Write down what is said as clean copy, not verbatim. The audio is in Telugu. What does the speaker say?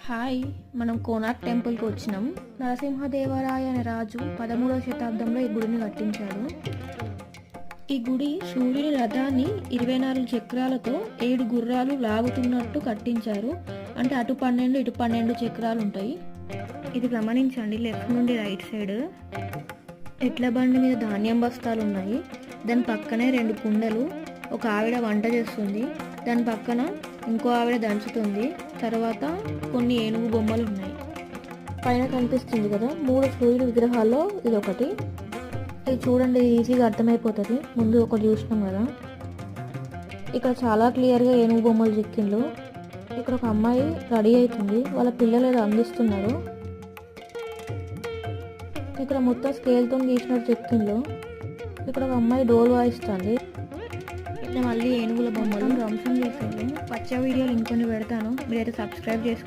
హాయ్, మనం కోనార్క్ టెంపుల్కి వచ్చినాం. నరసింహదేవరాయ అనే రాజు 13వ శతాబ్దంలో ఈ గుడిని కట్టించాడు. ఈ గుడి సూర్యుని రథాన్ని 24 చక్రాలతో 7 గుర్రాలు లాగుతున్నట్టు కట్టించారు. అంటే అటు 12 ఇటు 12 చక్రాలు ఉంటాయి. ఇది గమనించండి, లెఫ్ట్ నుండి రైట్ సైడ్ ఎడ్ల బండి మీద ధాన్యం బస్తాలు ఉన్నాయి. దాని పక్కనే 2 కుండలు, ఒక ఆవిడ వంట చేస్తుంది, దాని పక్కన ఇంకో ఆవిడ దంచుతుంది. తర్వాత కొన్ని ఏనుగు బొమ్మలు ఉన్నాయి. పైన కనిపిస్తుంది కదా 3 సూర్యుడి విగ్రహాల్లో ఇది ఒకటి. ఇది చూడండి, ఈజీగా అర్థమైపోతుంది. ముందు ఒకటి చూసినాం కదా, ఇక్కడ చాలా క్లియర్గా ఏనుగు బొమ్మలు చెక్కిండ్రు. ఇక్కడ ఒక అమ్మాయి రెడీ అవుతుంది, వాళ్ళ పిల్లలు ఏదో అందిస్తున్నారు. ఇక్కడ మొత్తం స్కేల్తో గీసినట్టు చెక్కిండ్రు. ఇక్కడ ఒక అమ్మాయి డోల్ వాయిస్తుంది. ఇక్కడ మళ్ళీ ఏనుగుల బొమ్మలు ధ్వంసం చేసిండ్రు. పచ్చ వీడియోలు ఇంకొన్ని పెడతాను, మీరైతే సబ్స్క్రైబ్ చేసుకోండి.